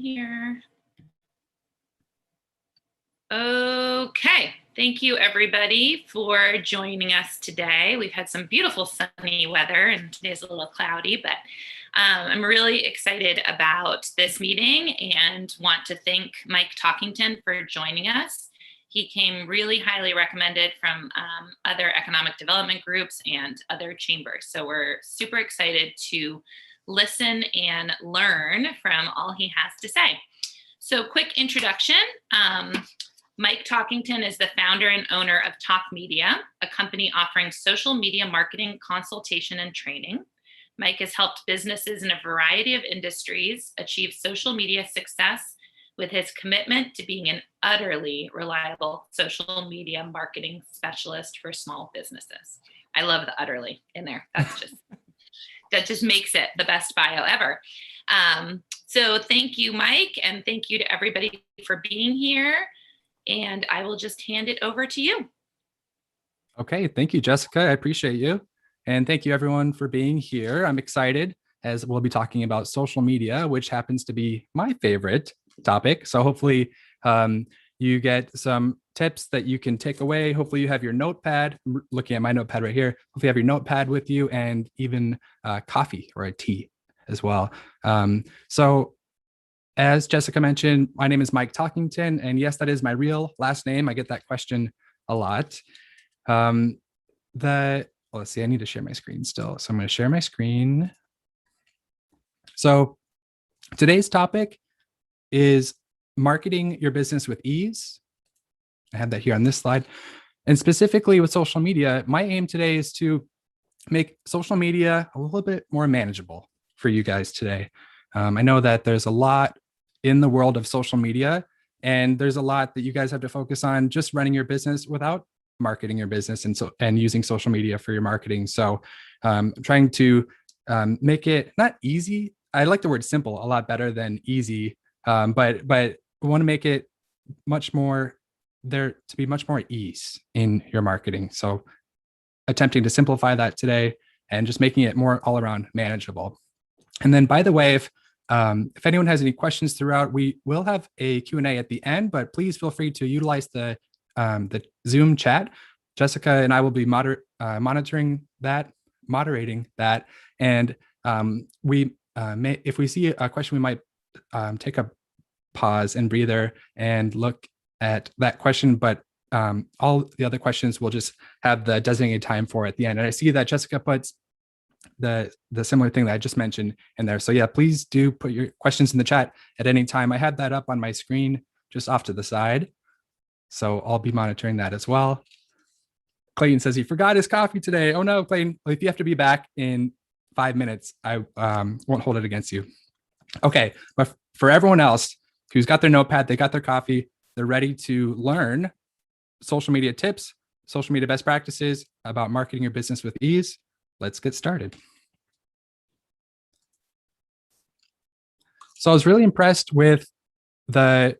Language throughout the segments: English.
here. Okay, thank you everybody for joining us today. We've had some beautiful sunny weather and today's a little cloudy, but I'm really excited about this meeting and want to thank Mike Talkington for joining us. He came really highly recommended from other economic development groups and other chambers. So we're super excited to listen and learn from all he has to say. So quick introduction. Mike Talkington is the founder and owner of Talk Media, a company offering social media marketing consultation and training. Mike has helped businesses in a variety of industries achieve social media success with his commitment to being an utterly reliable social media marketing specialist for small businesses. I love the utterly in there. That just makes it the best bio ever. So thank you, Mike, and thank you to everybody for being here. And I will just hand it over to you. Okay, thank you, Jessica. I appreciate you. And thank you everyone for being here. I'm excited as we'll be talking about social media, which happens to be my favorite topic. So hopefully you get some tips that you can take away. Hopefully you have your notepad. I'm looking at my notepad right here. Hopefully you have your notepad with you and even coffee or a tea as well. So as Jessica mentioned, my name is Mike Talkington, and yes, that is my real last name. I get that question a lot. Let's see, I need to share my screen still. So I'm going to share my screen. So today's topic is marketing your business with ease. I have that here on this slide. And specifically with social media, my aim today is to make social media a little bit more manageable for you guys today. I know that there's a lot in the world of social media, and there's a lot that you guys have to focus on just running your business without marketing your business and using social media for your marketing. So I'm trying to make it not easy. I like the word simple a lot better than easy, but we want to make it much more there to be much more ease in your marketing. So attempting to simplify that today and just making it more all around manageable. And then, by the way, if anyone has any questions throughout, we will have a Q&A at the end, but please feel free to utilize the Zoom chat. Jessica and I will be moderating that. And if we see a question, we might take a pause and breather and look at that question, but all the other questions we'll just have the designated time for at the end. And I see that Jessica puts the similar thing that I just mentioned in there. So yeah, please do put your questions in the chat at any time. I had that up on my screen just off to the side. So I'll be monitoring that as well. Clayton says he forgot his coffee today. Oh no, Clayton, if you have to be back in 5 minutes, I won't hold it against you. Okay, but for everyone else who's got their notepad, they got their coffee, they're ready to learn social media tips, social media best practices about marketing your business with ease. Let's get started. So I was really impressed with the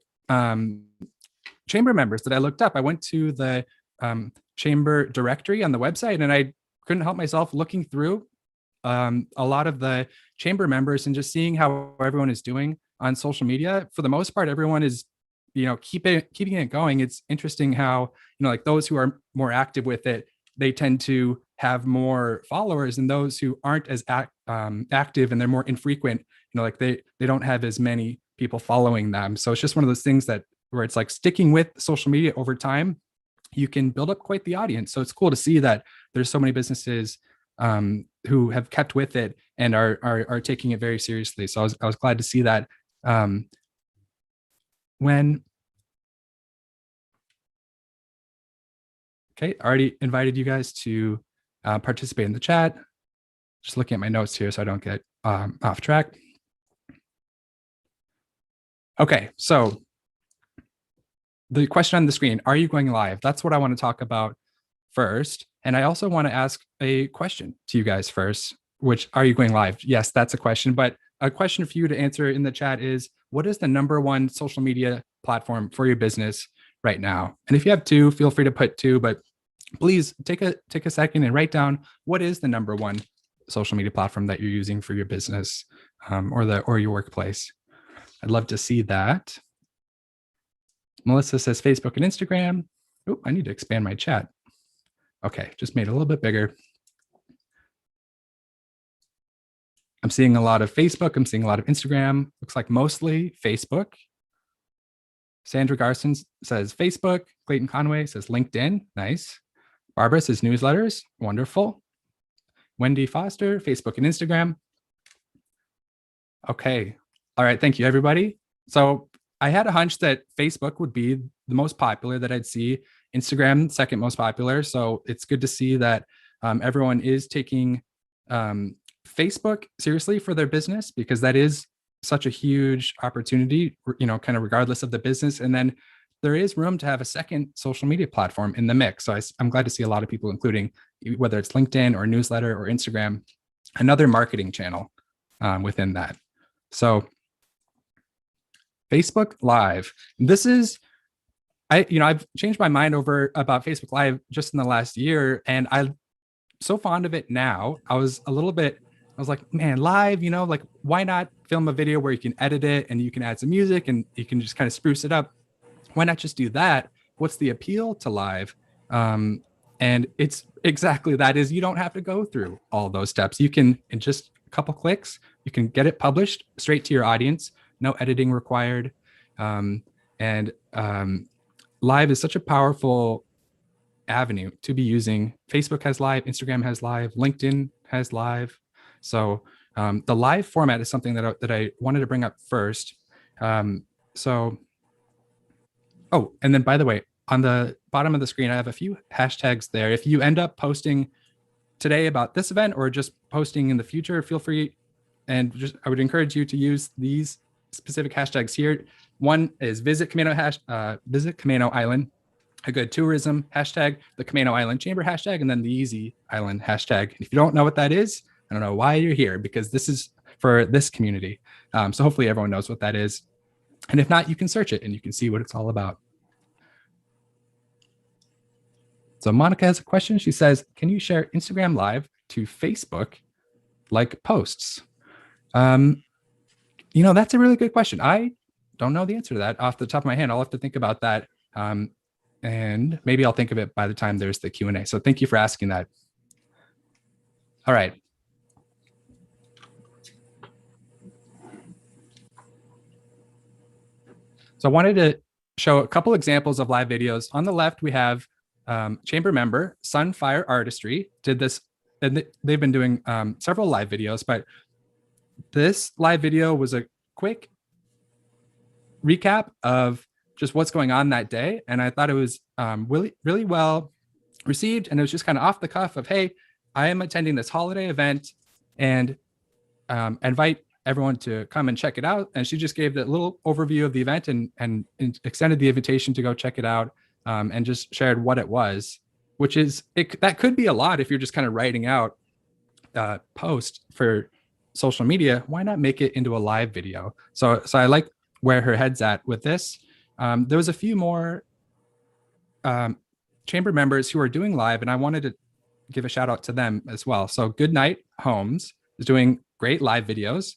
chamber members that I looked up. I went to the chamber directory on the website, and I couldn't help myself looking through a lot of the chamber members and just seeing how everyone is doing on social media. For the most part, everyone is, keeping it going. It's interesting how, like those who are more active with it, they tend to have more followers, and those who aren't as active and they're more infrequent, like they don't have as many people following them. So it's just one of those things where it's like sticking with social media over time, you can build up quite the audience. So it's cool to see that there's so many businesses who have kept with it and are taking it very seriously. So I was glad to see that. Okay, already invited you guys to participate in the chat. Just looking at my notes here so I don't get off track. Okay, so the question on the screen, are you going live? That's what I want to talk about first. And I also want to ask a question to you guys first, which, are you going live? Yes, that's a question. But a question for you to answer in the chat is, what is the #1 social media platform for your business right now? And if you have two, feel free to put two, but please take a second and write down what is the #1 social media platform that you're using for your business or your workplace. I'd love to see that. Melissa says Facebook and Instagram. Oh, I need to expand my chat. Okay, just made it a little bit bigger. I'm seeing a lot of Facebook. I'm seeing a lot of Instagram. Looks like mostly Facebook. Sandra Garson says Facebook. Clayton Conway says LinkedIn. Nice. Barbara says newsletters. Wonderful. Wendy Foster, Facebook and Instagram. Okay. All right. Thank you, everybody. So I had a hunch that Facebook would be the most popular that I'd see. Instagram, second most popular. So it's good to see that everyone is taking Facebook seriously for their business, because that is such a huge opportunity, kind of regardless of the business. And then there is room to have a second social media platform in the mix. So I'm glad to see a lot of people, including whether it's LinkedIn or newsletter or Instagram, another marketing channel within that. So Facebook Live. This is, I've changed my mind about Facebook Live just in the last year, and I'm so fond of it now. I was like, man, live, like, why not film a video where you can edit it and you can add some music and you can just kind of spruce it up? Why not just do that? What's the appeal to live? And it's exactly that. Is you don't have to go through all those steps. You can, in just a couple clicks, you can get it published straight to your audience. No editing required. And live is such a powerful avenue to be using. Facebook has live, Instagram has live, LinkedIn has live. So the live format is something that I wanted to bring up first. Oh, and then by the way, on the bottom of the screen, I have a few hashtags there. If you end up posting today about this event or just posting in the future, feel free. And I would encourage you to use these specific hashtags here. One is visit Camano Island, a good tourism hashtag, the Camano Island Chamber hashtag, and then the Easy Island hashtag. And if you don't know what that is, I don't know why you're here, because this is for this community. So hopefully everyone knows what that is. And if not, you can search it and you can see what it's all about. So Monica has a question. She says, can you share Instagram Live to Facebook like posts? That's a really good question. I don't know the answer to that off the top of my head. I'll have to think about that. And maybe I'll think of it by the time there's the Q&A. So thank you for asking that. All right. So I wanted to show a couple examples of live videos. On the left, we have chamber member Sunfire Artistry did this, and they've been doing several live videos, but this live video was a quick recap of just what's going on that day. And I thought it was really, really well received. And it was just kind of off the cuff of, hey, I am attending this holiday event and invite everyone to come and check it out. And she just gave that little overview of the event and extended the invitation to go check it out, and just shared what it was, which is, that could be a lot if you're just kind of writing out post for social media. Why not make it into a live video? So I like where her head's at with this. There was a few more chamber members who are doing live, and I wanted to give a shout out to them as well. So Goodnight Homes is doing great live videos.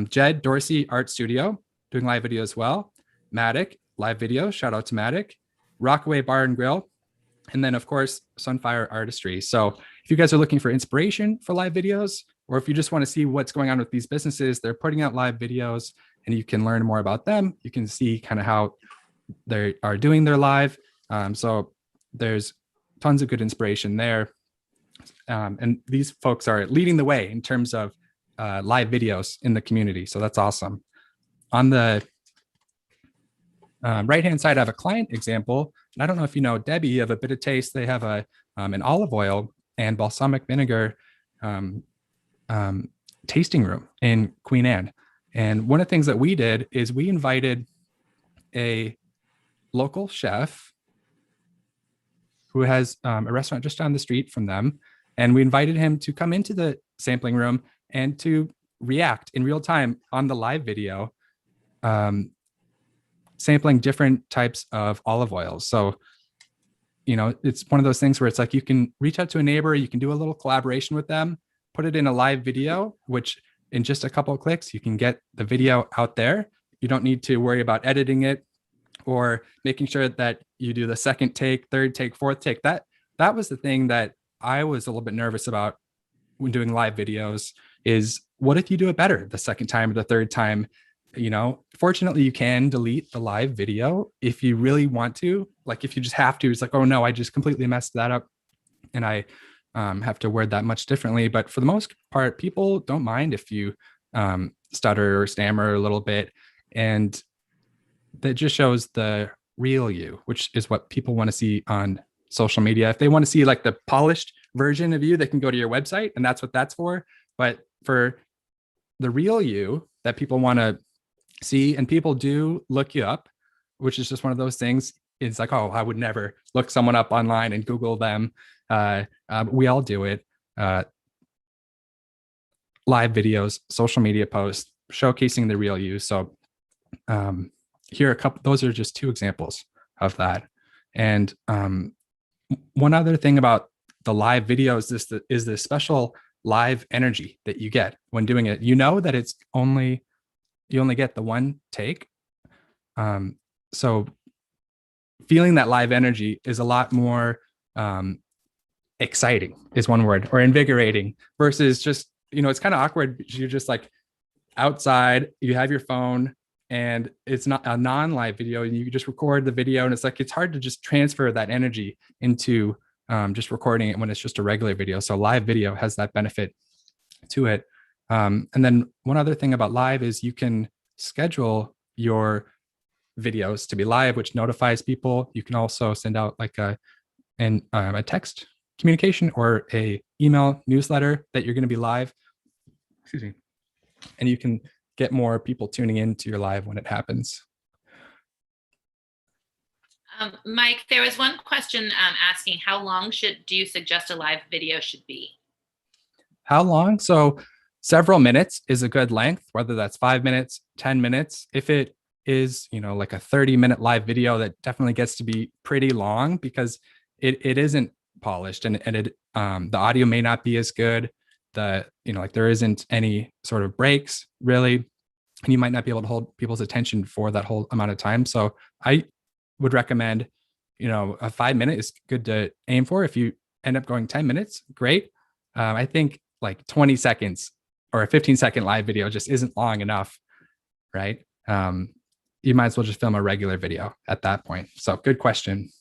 Jed Dorsey Art Studio doing live video as well. Matic live video, shout out to Matic. Rockaway Bar and Grill, and then of course Sunfire Artistry. So if you guys are looking for inspiration for live videos, or if you just want to see what's going on with these businesses, they're putting out live videos and you can learn more about them. You can see kind of how they are doing their live. So there's tons of good inspiration there. And these folks are leading the way in terms of live videos in the community. So that's awesome. On the right-hand side, I have a client example. And I don't know if you know Debbie of A Bit of Taste. They have an olive oil and balsamic vinegar tasting room in Queen Anne. And one of the things that we did is we invited a local chef who has a restaurant just down the street from them. And we invited him to come into the sampling room and to react in real time on the live video, sampling different types of olive oils. So, it's one of those things where it's like you can reach out to a neighbor, you can do a little collaboration with them, put it in a live video, which in just a couple of clicks, you can get the video out there. You don't need to worry about editing it or making sure that you do the second take, third take, fourth take. That was the thing that I was a little bit nervous about when doing live videos, is what if you do it better the second time or the third time? Fortunately, you can delete the live video if you really want to. Like if you just have to, it's like, oh no, I just completely messed that up and I have to word that much differently. But for the most part, people don't mind if you stutter or stammer a little bit. And that just shows the real you, which is what people want to see on social media. If they want to see like the polished version of you, they can go to your website, and that's what that's for. But for the real you that people want to see, and people do look you up, which is just one of those things. It's like, oh, I would never look someone up online and Google them. We all do it. Live videos, social media posts, showcasing the real you. So here are a couple, those are just two examples of that. And one other thing about the live video is this special live energy that you get when doing it. You know that you only get the one take. So feeling that live energy is a lot more exciting is one word, or invigorating, versus just, it's kind of awkward. You're just like outside, you have your phone, and it's not a non-live video, and you just record the video, and it's hard to just transfer that energy into just recording it when it's just a regular video. So live video has that benefit to it. And then one other thing about live is you can schedule your videos to be live, which notifies people. You can also send out like a text communication or a email newsletter that you're going to be live. Excuse me. And you can get more people tuning in to your live when it happens. Mike, there was one question asking, how long do you suggest a live video should be? How long? So several minutes is a good length, whether that's 5 minutes, 10 minutes. If it is, like a 30-minute live video, that definitely gets to be pretty long, because it isn't polished, and it the audio may not be as good. There isn't any sort of breaks really, and you might not be able to hold people's attention for that whole amount of time. So I would recommend, a 5-minute is good to aim for. If you end up going 10 minutes, great. I think like 20 seconds or a 15-second live video just isn't long enough, right? You might as well just film a regular video at that point. So good question.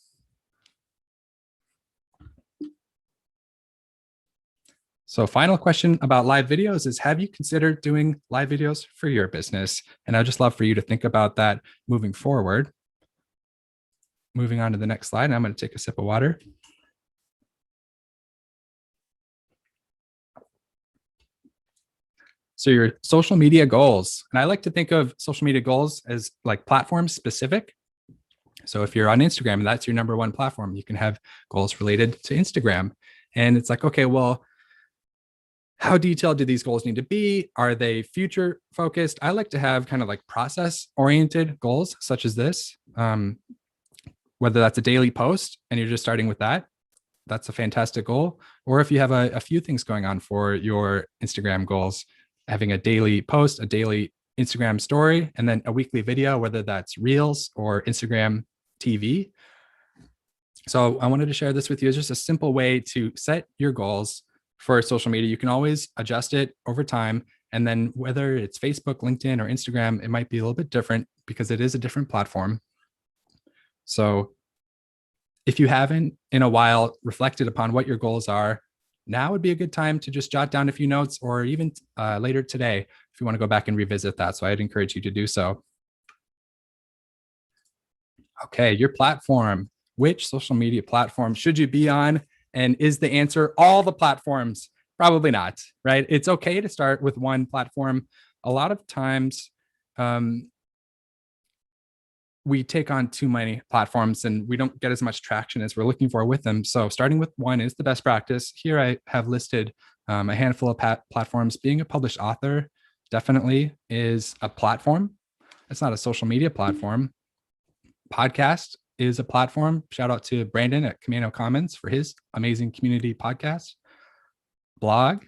So final question about live videos is, have you considered doing live videos for your business? And I'd just love for you to think about that moving forward. Moving on to the next slide, and I'm going to take a sip of water. So your social media goals, and I like to think of social media goals as like platform specific. So if you're on Instagram and that's your number one platform, you can have goals related to Instagram. And it's like, okay, well, how detailed do these goals need to be? Are they future focused? I like to have kind of like process oriented goals, such as this. Whether that's a daily post and you're just starting with that, that's a fantastic goal. Or if you have a few things going on for your Instagram goals, having a daily post, a daily Instagram story, and then a weekly video, whether that's Reels or Instagram TV. So I wanted to share this with you as just a simple way to set your goals for social media. You can always adjust it over time. And then whether it's Facebook, LinkedIn, or Instagram, it might be a little bit different because it is a different platform. So if you haven't in a while reflected upon what your goals are, now would be a good time to just jot down a few notes, or even later today, if you want to go back and revisit that. So I'd encourage you to do so. Okay, your platform. Which social media platform should you be on? And is the answer all the platforms? Probably not, right? It's okay to start with one platform. A lot of times, we take on too many platforms and we don't get as much traction as we're looking for with them. So starting with one is the best practice. Here I have listed a handful of platforms. Being a published author definitely is a platform. It's not a social media platform. Podcast is a platform. Shout out to Brandon at Camano Commons for his amazing community podcast. Blog,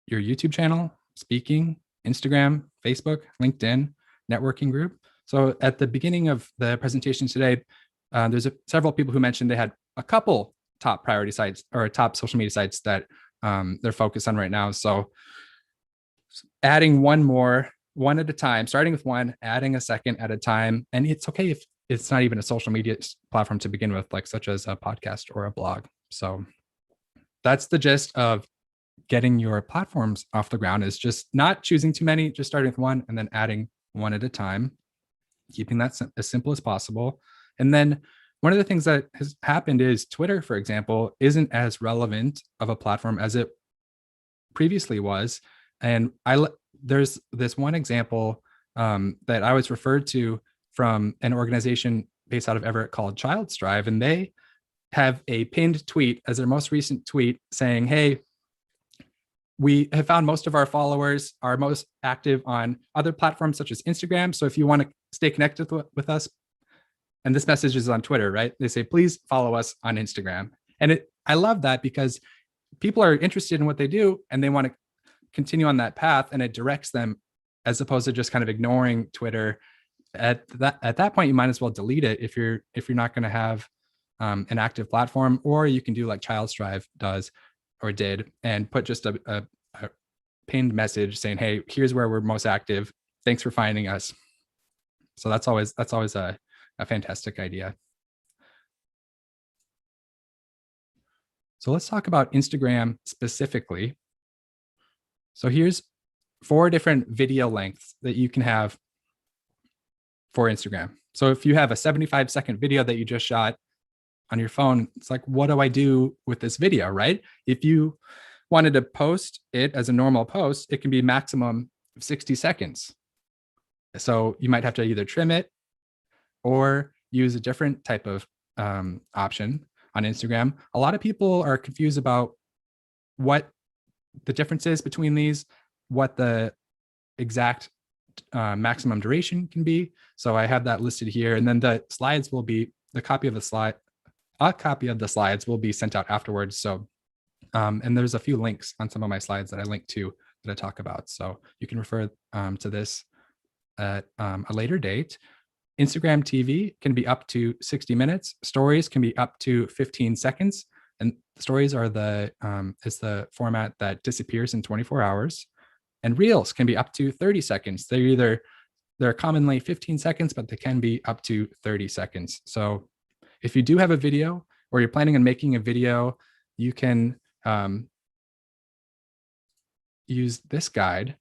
your YouTube channel, speaking, Instagram, Facebook, LinkedIn, networking group. So at the beginning of the presentation today, there's several people who mentioned they had a couple top priority sites or top social media sites that they're focused on right now. So adding one at a time, starting with one, adding a second at a time. And it's okay if it's not even a social media platform to begin with, like such as a podcast or a blog. So that's the gist of getting your platforms off the ground, is just not choosing too many, just starting with one and then adding one at a time, keeping that as simple as possible. And then one of the things that has happened is Twitter, for example, isn't as relevant of a platform as it previously was. And there's this one example that I was referred to from an organization based out of Everett called Child Strive, and they have a pinned tweet as their most recent tweet saying, hey, we have found most of our followers are most active on other platforms such as Instagram. So if you want to stay connected with us, and this message is on Twitter, right? They say, please follow us on Instagram. And I love that because people are interested in what they do and they want to continue on that path, and it directs them, as opposed to just kind of ignoring Twitter. At that point, you might as well delete it if you're not going to have an active platform, or you can do like Child Strive does or did, and put just a pinned message saying, hey, here's where we're most active. Thanks for finding us. So that's always a fantastic idea. So let's talk about Instagram specifically. So here's 4 different video lengths that you can have for Instagram. So if you have a 75-second video that you just shot on your phone, it's like, what do I do with this video, right? If you wanted to post it as a normal post, it can be maximum 60 seconds. So you might have to either trim it or use a different type of option on Instagram. A lot of people are confused about what the difference is between these, what the exact maximum duration can be. So I have that listed here, and then the slides will be a copy of the slides will be sent out afterwards. So and there's a few links on some of my slides that I link to that I talk about. So you can refer to this at a later date. Instagram TV can be up to 60 minutes. Stories can be up to 15 seconds. And stories are is the format that disappears in 24 hours. And reels can be up to 30 seconds. They're commonly 15 seconds, but they can be up to 30 seconds. So if you do have a video, or you're planning on making a video, you can use this guide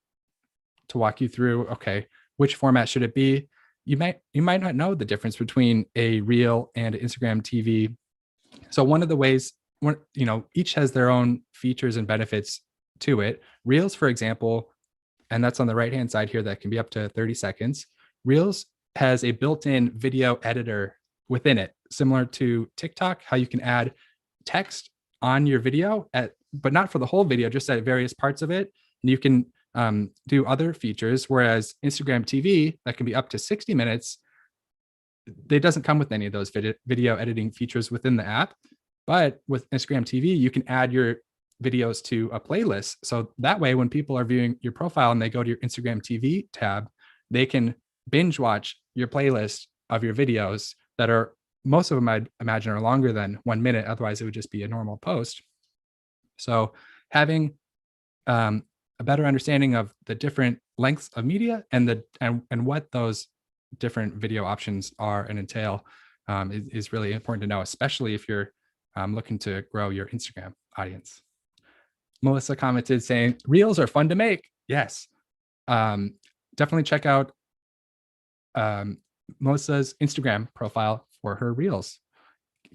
to walk you through, okay, which format should it be? You might not know the difference between a reel and Instagram TV. So one of the ways, each has their own features and benefits to it. Reels, for example, and that's on the right-hand side here, that can be up to 30 seconds. Reels has a built-in video editor within it, similar to TikTok, how you can add text on your video, but not for the whole video, just at various parts of it. And you can do other features, whereas Instagram TV, that can be up to 60 minutes, it doesn't come with any of those video editing features within the app. But with Instagram TV, you can add your videos to a playlist. So that way, when people are viewing your profile and they go to your Instagram TV tab, they can binge watch your playlist of your videos that are, most of them I'd imagine are longer than 1 minute. Otherwise, it would just be a normal post. So having a better understanding of the different lengths of media and what those different video options are and entail is really important to know, especially if you're looking to grow your Instagram audience. Melissa commented saying, reels are fun to make. Yes. Definitely check out Melissa's Instagram profile for her reels.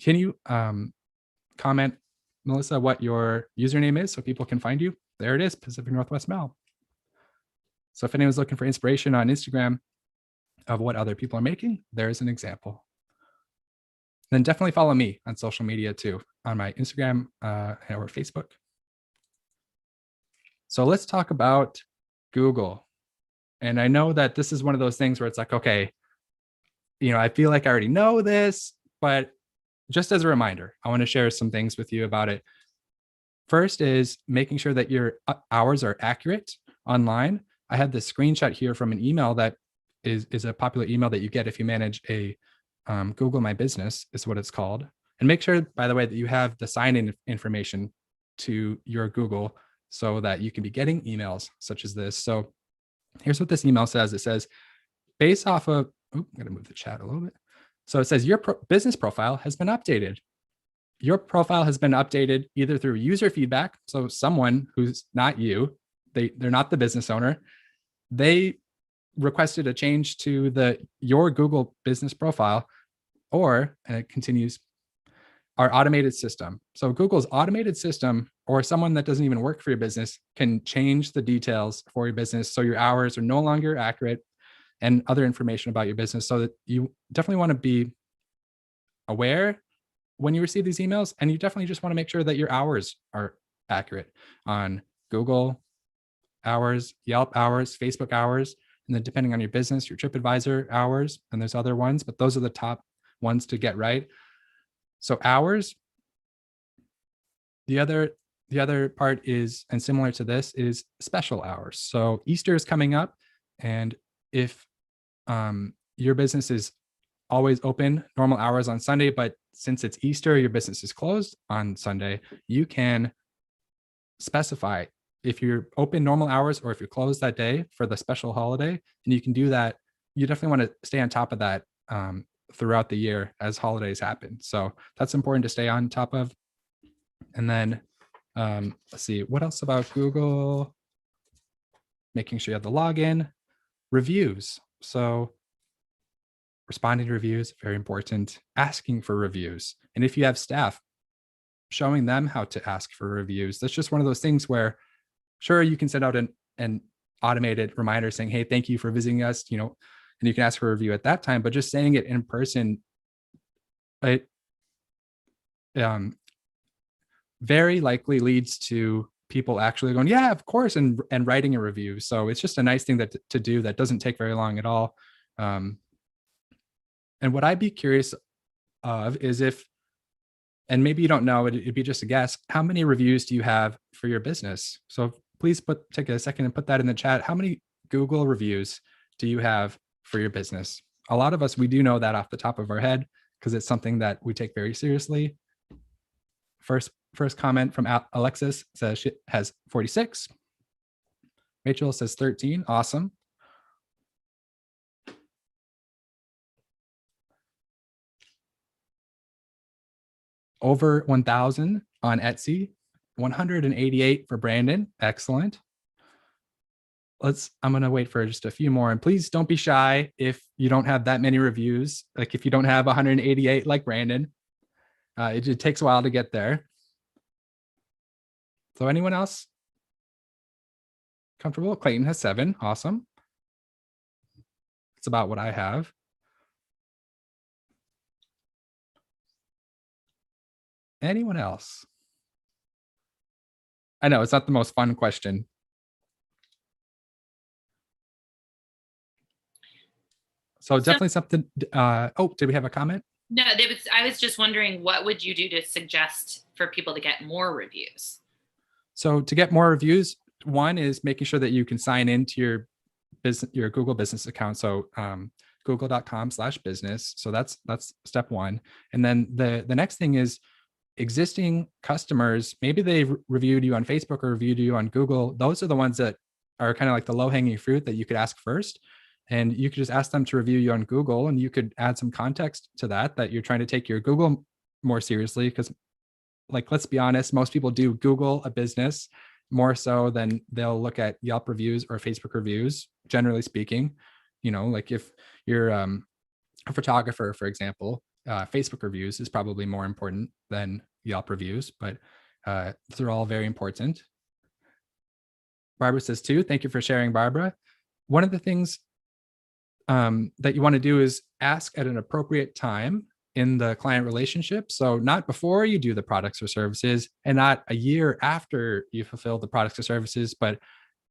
Can you comment, Melissa, what your username is so people can find you? There it is, Pacific Northwest Mel. So if anyone's looking for inspiration on Instagram of what other people are making, there's an example. Then definitely follow me on social media too, on my Instagram or Facebook. So let's talk about Google. And I know that this is one of those things where it's like, okay, I feel like I already know this, but just as a reminder, I want to share some things with you about it. First is making sure that your hours are accurate online. I have this screenshot here from an email that is a popular email that you get if you manage a Google My Business, is what it's called. And make sure, by the way, that you have the sign-in information to your Google so that you can be getting emails such as this. So here's what this email says. It says, based off of, I'm going to move the chat a little bit. So it says your business profile has been updated. Your profile has been updated either through user feedback. So someone who's not you, they're not the business owner, they requested a change to your Google business profile, or, and it continues, our automated system. So Google's automated system, or someone that doesn't even work for your business, can change the details for your business so your hours are no longer accurate and other information about your business. So that you definitely want to be aware when you receive these emails, and you definitely just want to make sure that your hours are accurate on Google hours, Yelp hours, Facebook hours, and then depending on your business, your TripAdvisor hours, and there's other ones, but those are the top ones to get right. So hours. The other part is, and similar to this, is special hours. So Easter is coming up, and if your business is always open normal hours on Sunday, but since it's Easter, your business is closed on Sunday, you can specify if you're open normal hours or if you're closed that day for the special holiday, and you can do that. You definitely want to stay on top of that throughout the year as holidays happen. So that's important to stay on top of. And then let's see, what else about Google? Making sure you have the login, reviews. So responding to reviews, very important. Asking for reviews. And if you have staff, showing them how to ask for reviews. That's just one of those things where, sure, you can send out an automated reminder saying, hey, thank you for visiting us, and you can ask for a review at that time, but just saying it in person, it very likely leads to people actually going, yeah, of course, and writing a review. So it's just a nice thing to do that doesn't take very long at all. And what I'd be curious of is if, and maybe you don't know, it'd be just a guess, how many reviews do you have for your business? So please take a second and put that in the chat. How many Google reviews do you have for your business? A lot of us, we do know that off the top of our head because it's something that we take very seriously. First comment from Alexis says she has 46. Rachel says 13. Awesome. Over 1,000 on Etsy, 188 for Brandon. Excellent. I'm going to wait for just a few more, and please don't be shy if you don't have that many reviews. Like if you don't have 188 like Brandon, it takes a while to get there. So anyone else comfortable? Clayton has 7. Awesome. It's about what I have. Anyone else? I know it's not the most fun question. So definitely something. Oh, did we have a comment? No, I was just wondering, what would you do to suggest for people to get more reviews? So to get more reviews, one is making sure that you can sign into your Google business account. So google.com/business. So that's step one. And then the next thing is existing customers. Maybe they reviewed you on Facebook or reviewed you on Google. Those are the ones that are kind of like the low-hanging fruit that you could ask first. And you could just ask them to review you on Google, and you could add some context to that you're trying to take your Google more seriously. Because, like, let's be honest, most people do Google a business more so than they'll look at Yelp reviews or Facebook reviews, generally speaking. Like if you're a photographer, for example, Facebook reviews is probably more important than Yelp reviews, but they're all very important. Barbara says too, thank you for sharing, Barbara. One of the things that you want to do is ask at an appropriate time in the client relationship. So not before you do the products or services, and not a year after you fulfill the products or services, but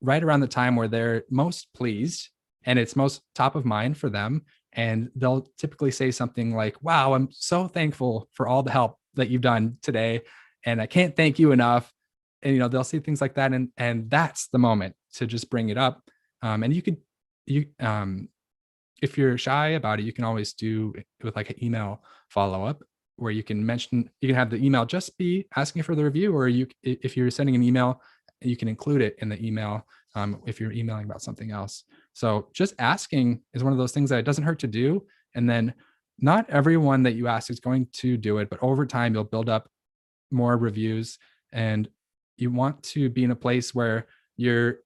right around the time where they're most pleased and it's most top of mind for them. And they'll typically say something like, wow, I'm so thankful for all the help that you've done today, and I can't thank you enough. And they'll say things like that, and that's the moment to just bring it up. And if you're shy about it, you can always do it with like an email follow-up where you can mention, you can have the email just be asking for the review, or if you're sending an email, you can include it in the email if you're emailing about something else. So just asking is one of those things that it doesn't hurt to do. And then not everyone that you ask is going to do it, but over time you'll build up more reviews, and you want to be in a place where you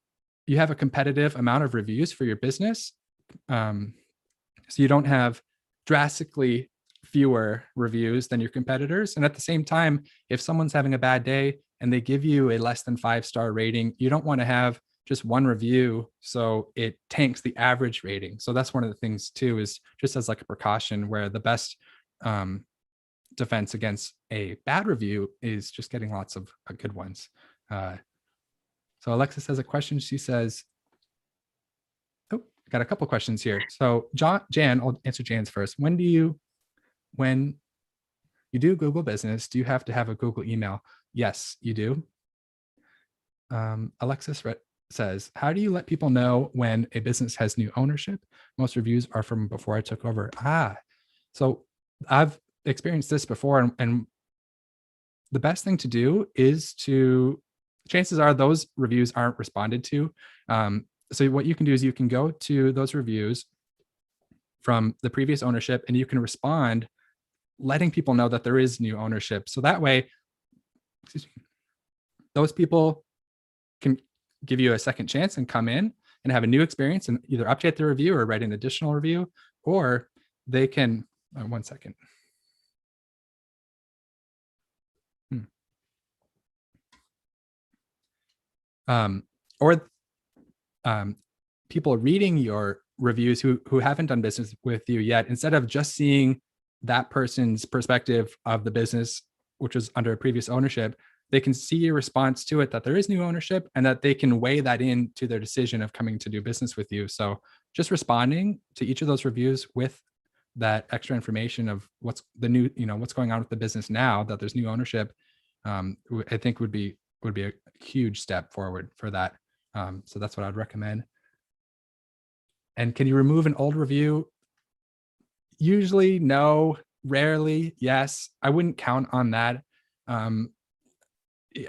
have a competitive amount of reviews for your business. So you don't have drastically fewer reviews than your competitors. And at the same time, if someone's having a bad day and they give you a less than 5-star rating, you don't want to have just one review so it tanks the average rating. So that's one of the things too, is just as like a precaution, where the best defense against a bad review is just getting lots of good ones. So Alexis has a question. She says, oh, got a couple questions here. So Jan, I'll answer Jan's first. When you do Google Business, do you have to have a Google email? Yes, you do. Alexis says, how do you let people know when a business has new ownership? Most reviews are from before I took over. So I've experienced this before, and the best thing to do is chances are those reviews aren't responded to. So what you can do is you can go to those reviews from the previous ownership and you can respond, letting people know that there is new ownership. So that way, those people can give you a second chance and come in and have a new experience and either update the review or write an additional review, or they can, one second. Or people reading your reviews who haven't done business with you yet, instead of just seeing that person's perspective of the business, which was under a previous ownership, they can see your response to it, that there is new ownership, and that they can weigh that into their decision of coming to do business with you. So just responding to each of those reviews with that extra information of what's the new, what's going on with the business now that there's new ownership, I think would be a huge step forward for that. So that's what I'd recommend. And can you remove an old review? Usually no, rarely yes. I wouldn't count on that.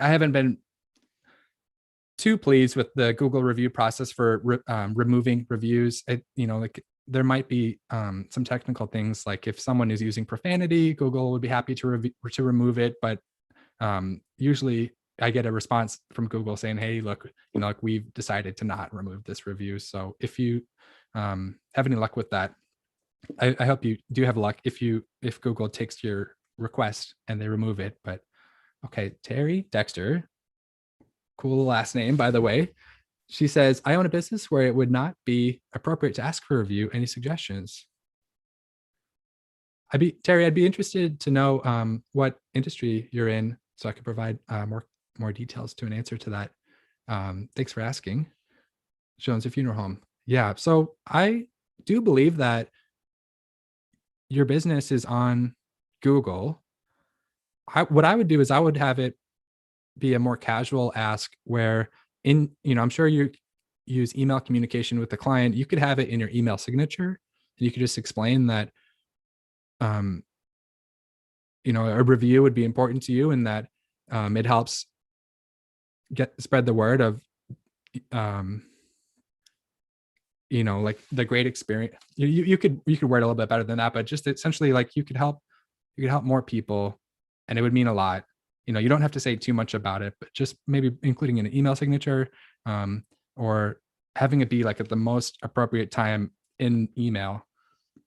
I haven't been too pleased with the Google review process for removing reviews. Like there might be some technical things, like if someone is using profanity, Google would be happy to remove it. But usually I get a response from Google saying, hey, look, like we've decided to not remove this review. So if you have any luck with that, I hope you do have luck if Google takes your request and they remove it. But okay, Terry Dexter, cool last name, by the way. She says, I own a business where it would not be appropriate to ask for a review. Any suggestions? Terry, I'd be interested to know what industry you're in, so I could provide more details to an answer to that. Thanks for asking. Jones, a funeral home. Yeah, so I do believe that your business is on Google. What I would do is I would have it be a more casual ask where I'm sure you use email communication with the client. You could have it in your email signature, and you could just explain that a review would be important to you, and that it helps spread the word of like the great experience. You could word a little bit better than that, but just essentially like you could help more people, and it would mean a lot. You don't have to say too much about it, but just maybe including an email signature, or having it be like at the most appropriate time in email,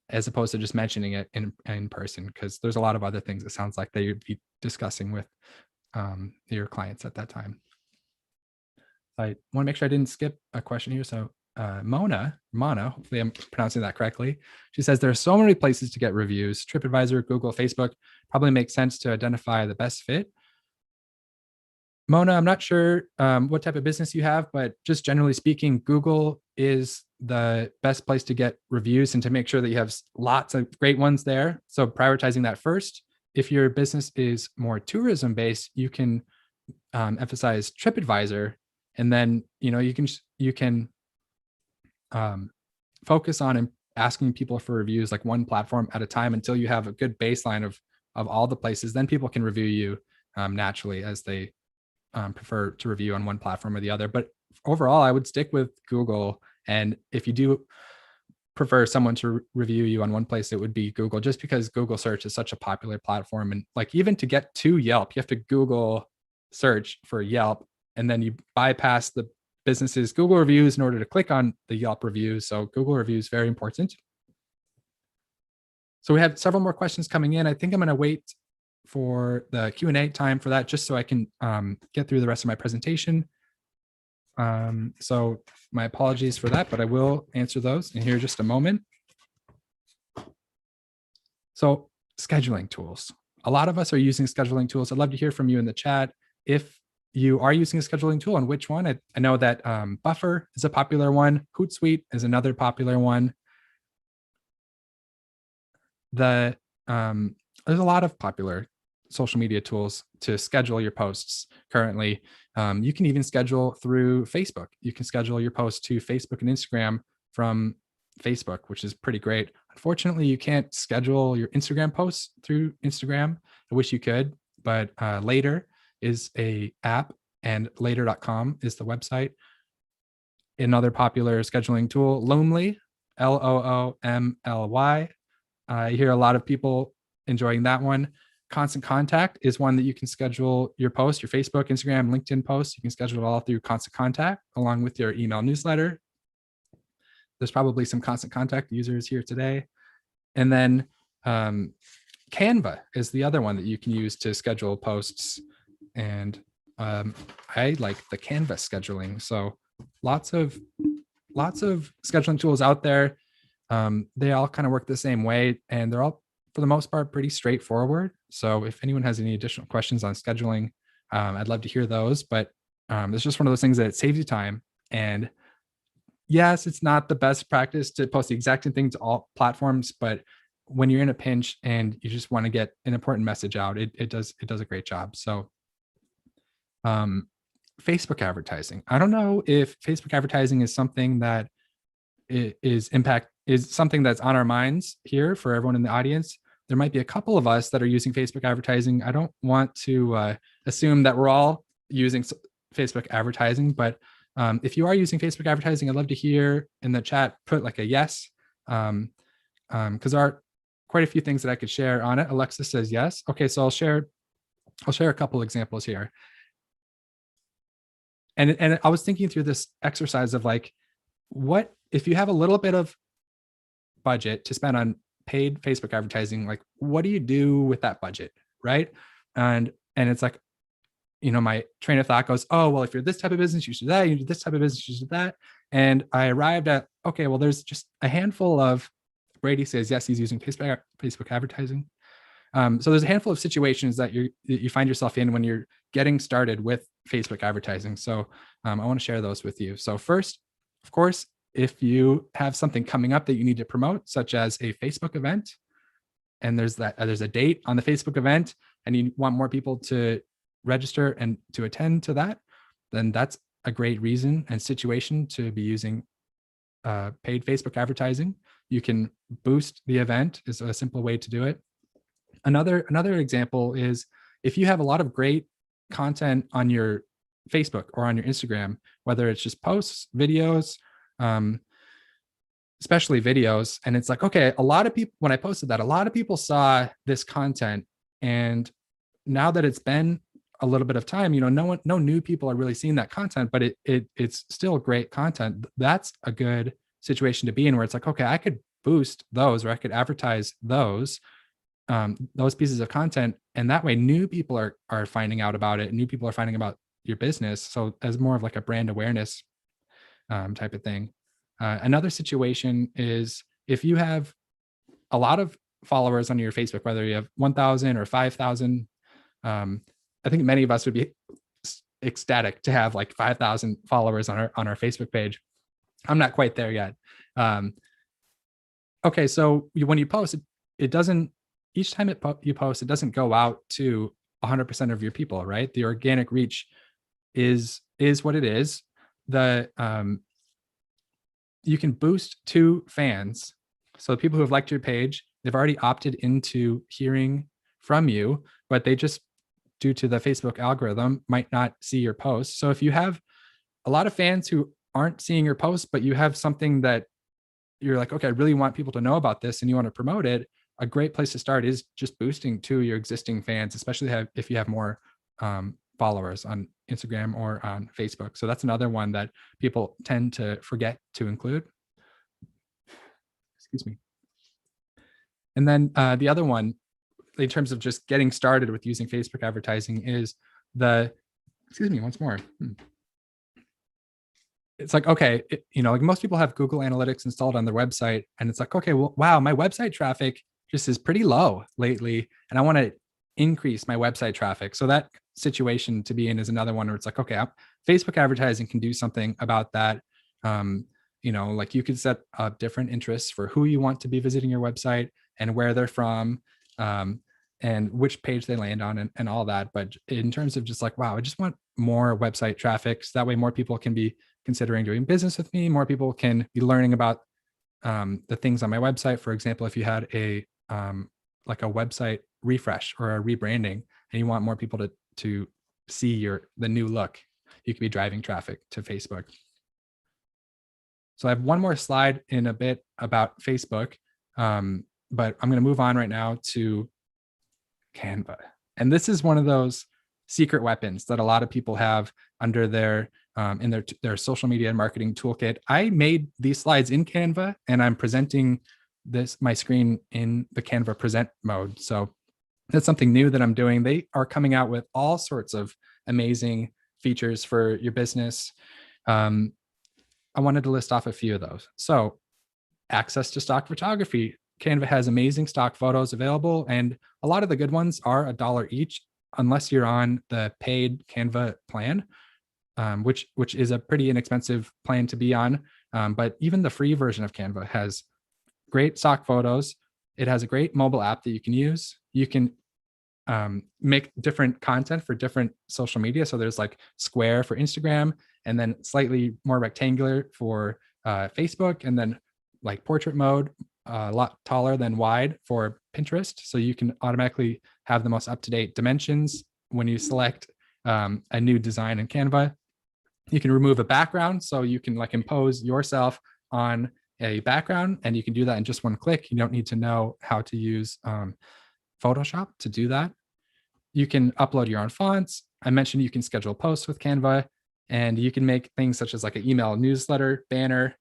as opposed to just mentioning it in person, because there's a lot of other things it sounds like that you'd be discussing with your clients at that time. I want to make sure I didn't skip a question here. So Mana, hopefully I'm pronouncing that correctly. She says, there are so many places to get reviews. TripAdvisor, Google, Facebook probably makes sense to identify the best fit. Mona, I'm not sure what type of business you have, but just generally speaking, Google is the best place to get reviews and to make sure that you have lots of great ones there. So prioritizing that first. If your business is more tourism based, you can emphasize TripAdvisor, and then you can focus on asking people for reviews, like one platform at a time, until you have a good baseline of all the places. Then people can review you naturally, as they prefer to review on one platform or the other. But overall, I would stick with Google. And if you do prefer someone to review you on one place, it would be Google, just because Google search is such a popular platform. And like, even to get to Yelp, you have to Google search for Yelp, and then you bypass the business's Google reviews in order to click on the Yelp reviews. So Google reviews, very important. So we have several more questions coming in. I think I'm going to wait for the Q&A time for that, just so I can get through the rest of my presentation. So my apologies for that, but I will answer those in here just a moment. So scheduling tools. A lot of us are using scheduling tools. I'd love to hear from you in the chat if you are using a scheduling tool, and which one. I know that Buffer is a popular one. Hootsuite is another popular one. There's a lot of popular social media tools to schedule your posts currently. You can even schedule through Facebook. You can schedule your posts to Facebook and Instagram from Facebook, which is pretty great. Unfortunately, you can't schedule your Instagram posts through Instagram. I wish you could, but Later is a app, and later.com is the website. Another popular scheduling tool, Loomly, Loomly. I hear a lot of people enjoying that one. Constant Contact is one that you can schedule your posts, your Facebook, Instagram, LinkedIn posts. You can schedule it all through Constant Contact, along with your email newsletter. There's probably some Constant Contact users here today. And then Canva is the other one that you can use to schedule posts. And I like the Canva scheduling. So lots of scheduling tools out there. They all kind of work the same way, and they're all, for the most part, pretty straightforward. So if anyone has any additional questions on scheduling, I'd love to hear those. But it's just one of those things that it saves you time. And yes, it's not the best practice to post the exact same thing to all platforms, but when you're in a pinch and you just want to get an important message out, it does a great job. So Facebook advertising. I don't know if Facebook advertising is something that is something that's on our minds here for everyone in the audience. There might be a couple of us that are using Facebook advertising. I don't want to assume that we're all using Facebook advertising, but if you are using Facebook advertising, I'd love to hear in the chat, put like a yes, because there are quite a few things that I could share on it. Alexa says yes. Okay, so I'll share a couple examples here. And I was thinking through this exercise of like, what if you have a little bit of budget to spend on paid Facebook advertising, like what do you do with that budget, right? And it's like, my train of thought goes, oh, well, if you're this type of business, you should do that. You do this type of business, you should do that. And I arrived at, okay, well, there's just a handful of, Brady says, yes, he's using Facebook advertising. So there's a handful of situations that you find yourself in when you're getting started with Facebook advertising. So I want to share those with you. So first, of course, if you have something coming up that you need to promote, such as a Facebook event, and there's a date on the Facebook event, and you want more people to register and to attend to that, then that's a great reason and situation to be using paid Facebook advertising. You can boost the event is a simple way to do it. Another example is if you have a lot of great content on your Facebook or on your Instagram, whether it's just posts, videos, especially videos, and it's like, okay, a lot of people, when I posted that, a lot of people saw this content, and now that it's been a little bit of time, no new people are really seeing that content, but it's still great content. That's a good situation to be in, where it's like, okay, I could boost those, or I could advertise those pieces of content, and that way new people are finding out about it, and new people are finding about your business. So as more of like a brand awareness type of thing. Another situation is if you have a lot of followers on your Facebook, whether you have 1,000 or 5,000. I think many of us would be ecstatic to have like 5,000 followers on our Facebook page. I'm not quite there yet. Okay, so when you post, it doesn't, each time you post, it doesn't go out to 100% of your people, right? The organic reach is what it is. You can boost to fans So the people who have liked your page, they've already opted into hearing from you, but they just, due to the Facebook algorithm, might not see your posts. So if you have a lot of fans who aren't seeing your posts, but you have something that you're like, okay, I really want people to know about this and you want to promote it, a great place to start is just boosting to your existing fans, especially if you have more followers on Instagram or on Facebook. So that's another one that people tend to forget to include. Excuse me. And then the other one, in terms of just getting started with using Facebook advertising, is excuse me, once more. It's like, okay, like most people have Google Analytics installed on their website, and it's like, okay, well, wow, my website traffic just is pretty low lately, and I want to increase my website traffic. So that situation to be in is another one where it's like, okay, Facebook advertising can do something about that. Like you could set up different interests for who you want to be visiting your website and where they're from, and which page they land on, and all that. But in terms of just like, wow, I just want more website traffic, so that way more people can be considering doing business with me, more people can be learning about the things on my website. For example, if you had a like a website refresh or a rebranding, and you want more people to see the new look, you could be driving traffic to Facebook. So I have one more slide in a bit about Facebook, but I'm going to move on right now to Canva. And this is one of those secret weapons that a lot of people have under their in their social media and marketing toolkit. I made these slides in Canva, and I'm presenting my screen in the Canva present mode. So that's something new that I'm doing. They are coming out with all sorts of amazing features for your business. I wanted to list off a few of those. So access to stock photography. Canva has amazing stock photos available, and a lot of the good ones are $1 each, unless you're on the paid Canva plan, which is a pretty inexpensive plan to be on. But even the free version of Canva has great stock photos. It has a great mobile app that you can use. You can make different content for different social media. So there's like square for Instagram, and then slightly more rectangular for Facebook, and then like portrait mode, a lot taller than wide for Pinterest. So you can automatically have the most up-to-date dimensions when you select a new design in Canva. You can remove a background, so you can like impose yourself on a background, and you can do that in just one click. You don't need to know how to use Photoshop to do that. You can upload your own fonts. I mentioned you can schedule posts with Canva, and you can make things such as like an email newsletter, banner,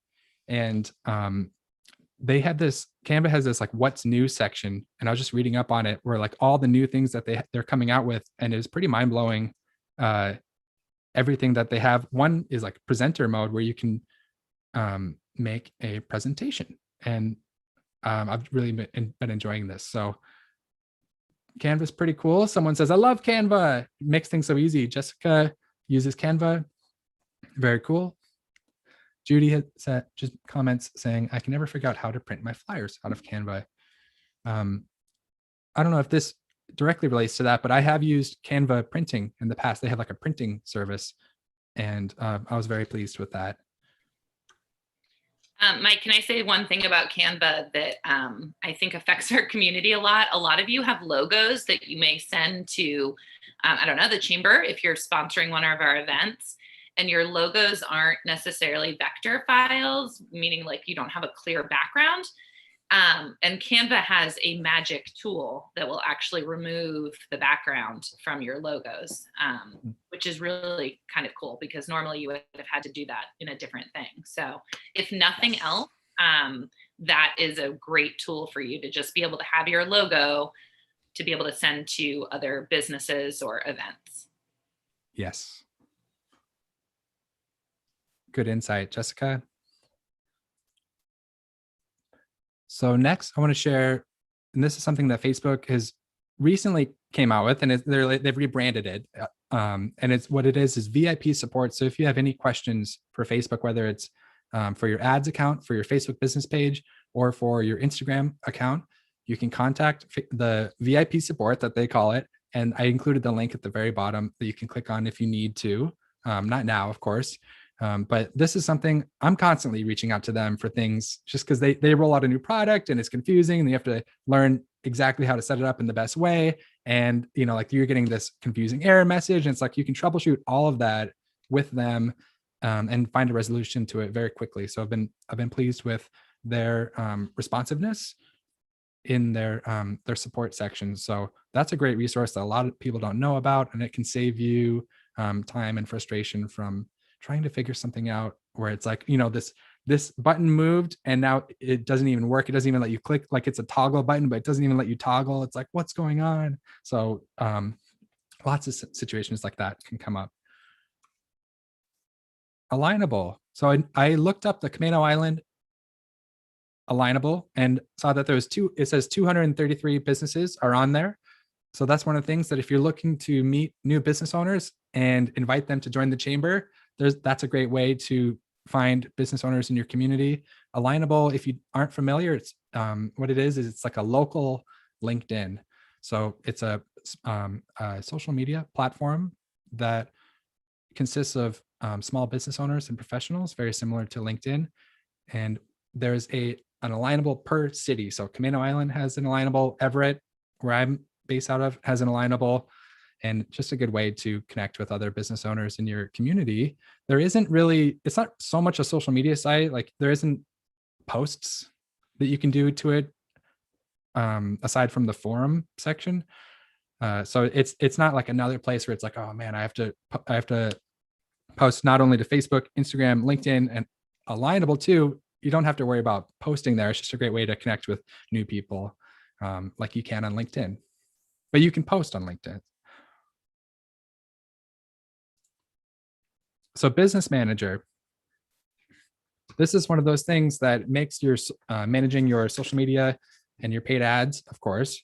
and Canva has this like what's new section, and I was just reading up on it, where like all the new things that they're coming out with, and it's pretty mind-blowing. Everything that they have. One is like presenter mode, where you can make a presentation, and I've really been enjoying this. So Canva's pretty cool. Someone says, I love Canva. It makes things so easy. Jessica uses Canva. Very cool. Judy has just comments saying, I can never figure out how to print my flyers out of Canva. I don't know if this directly relates to that, but I have used Canva printing in the past. They have like a printing service, and I was very pleased with that. Mike, can I say one thing about Canva that I think affects our community a lot? A lot of you have logos that you may send to, I don't know, the chamber if you're sponsoring one of our events, and your logos aren't necessarily vector files, meaning like you don't have a clear background. And Canva has a magic tool that will actually remove the background from your logos, which is really kind of cool, because normally you would have had to do that in a different thing. So if nothing else, that is a great tool for you to just be able to have your logo to be able to send to other businesses or events. Yes. Good insight, Jessica. So next, I want to share, and this is something that Facebook has recently came out with, and they've rebranded it. And it's what it is VIP support. So if you have any questions for Facebook, whether it's for your ads account, for your Facebook business page, or for your Instagram account, you can contact the VIP support that they call it. And I included the link at the very bottom that you can click on if you need to. Not now, of course. But this is something I'm constantly reaching out to them for things, just because they roll out a new product and it's confusing and you have to learn exactly how to set it up in the best way. And like you're getting this confusing error message, and it's like you can troubleshoot all of that with them, and find a resolution to it very quickly. So I've been pleased with their responsiveness in their support section. So that's a great resource that a lot of people don't know about, and it can save you time and frustration from trying to figure something out where it's like, this button moved and now it doesn't even work. It doesn't even let you click, like it's a toggle button, but it doesn't even let you toggle. It's like, what's going on? So lots of situations like that can come up. Alignable. So I looked up the Camano Island alignable and saw that there was it says 233 businesses are on there. So that's one of the things that if you're looking to meet new business owners and invite them to join the chamber, that's a great way to find business owners in your community. Alignable, if you aren't familiar, it's what it is it's like a local LinkedIn. So it's a social media platform that consists of small business owners and professionals, very similar to LinkedIn. And there's an alignable per city. So Camano Island has an alignable. Everett, where I'm based out of, has an alignable, and just a good way to connect with other business owners in your community. There isn't really, it's not so much a social media site. Like there isn't posts that you can do to it aside from the forum section. So it's not like another place where it's like, oh man, I have to post not only to Facebook, Instagram, LinkedIn, and alignable too. You don't have to worry about posting there. It's just a great way to connect with new people, like you can on LinkedIn, but you can post on LinkedIn. So Business Manager, this is one of those things that makes your managing your social media and your paid ads, of course,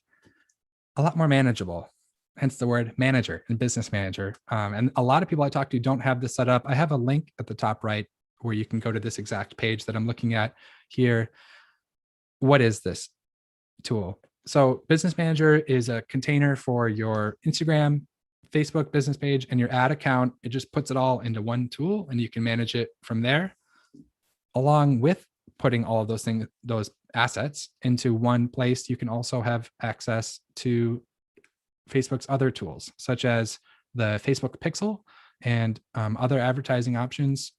a lot more manageable. Hence the word manager and Business Manager. And a lot of people I talk to don't have this set up. I have a link at the top right where you can go to this exact page that I'm looking at here. What is this tool? So Business Manager is a container for your Instagram, Facebook business page, and your ad account. It just puts it all into one tool and you can manage it from there, along with putting all of those things, those assets into one place. You can also have access to Facebook's other tools, such as the Facebook Pixel and other advertising options.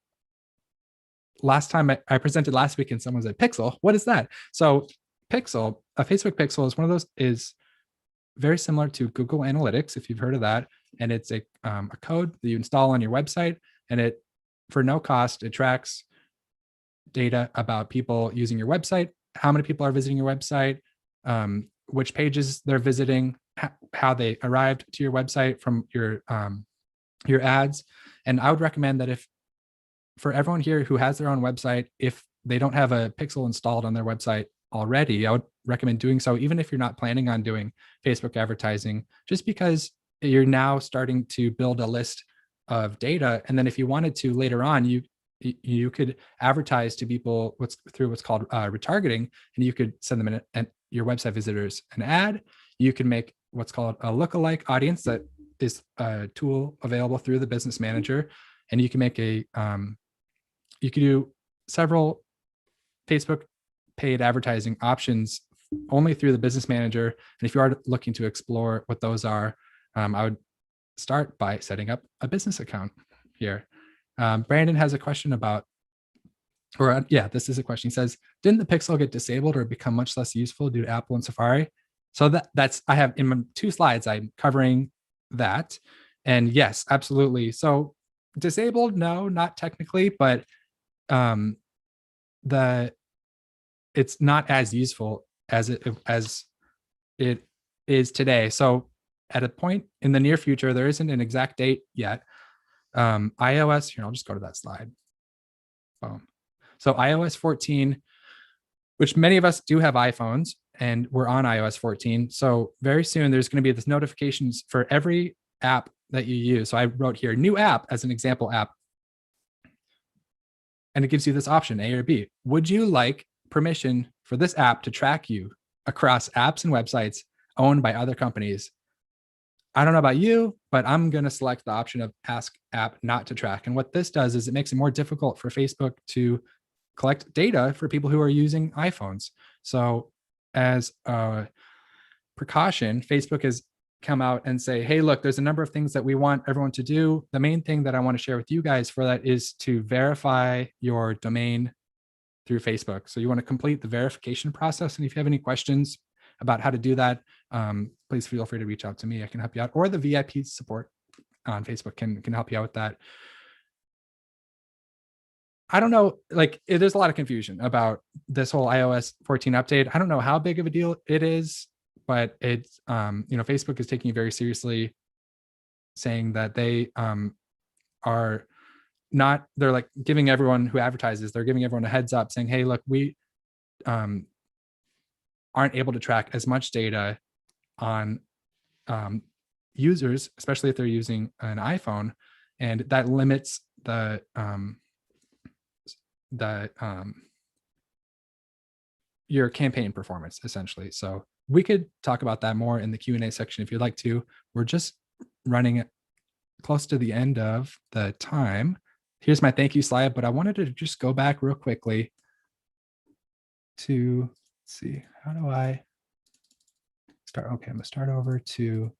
Last time I presented last week and someone said, Pixel, what is that? So Pixel, a Facebook Pixel is one of those, is very similar to Google Analytics, if you've heard of that. And it's a code that you install on your website, and it, for no cost, it tracks data about people using your website, how many people are visiting your website, which pages they're visiting, how they arrived to your website from your ads. And I would recommend that if for everyone here who has their own website, if they don't have a Pixel installed on their website already, I would recommend doing so, even if you're not planning on doing Facebook advertising, just because you're now starting to build a list of data. And then if you wanted to later on, you could advertise to people through what's called retargeting, and you could send them your website visitors an ad. You can make what's called a lookalike audience, that is a tool available through the Business Manager, and you can make you could do several Facebook paid advertising options only through the Business Manager. And if you are looking to explore what those are, I would start by setting up a business account here. Brandon has a question about, this is a question. He says, didn't the Pixel get disabled or become much less useful due to Apple and Safari? So that's, I have in my 2 slides, I'm covering that. And yes, absolutely. So disabled, no, not technically, but it's not as useful as it is today. So at a point in the near future, there isn't an exact date yet. iOS, here, I'll just go to that slide. Boom. So iOS 14, which many of us do have iPhones, and we're on iOS 14. So very soon there's going to be this notifications for every app that you use. So I wrote here, new app as an example app. And it gives you this option, A or B. Would you like permission for this app to track you across apps and websites owned by other companies? I don't know about you, but I'm going to select the option of ask app not to track. And what this does is it makes it more difficult for Facebook to collect data for people who are using iPhones. So as a precaution, Facebook has come out and say, hey, look, there's a number of things that we want everyone to do. The main thing that I want to share with you guys for that is to verify your domain through Facebook. So you want to complete the verification process. And if you have any questions about how to do that, please feel free to reach out to me. I can help you out, or the VIP support on Facebook can help you out with that. I don't know, like there's a lot of confusion about this whole iOS 14 update. I don't know how big of a deal it is, but it's, Facebook is taking it very seriously, saying that they are not, they're like giving everyone who advertises, they're giving everyone a heads up saying, hey, look, we aren't able to track as much data on users, especially if they're using an iPhone, and that limits your campaign performance essentially. So we could talk about that more in the Q&A section if you'd like to. We're just running close to the end of the time. Here's my thank you slide, but I wanted to just go back real quickly to see, how do I start? Okay, I'm gonna start over to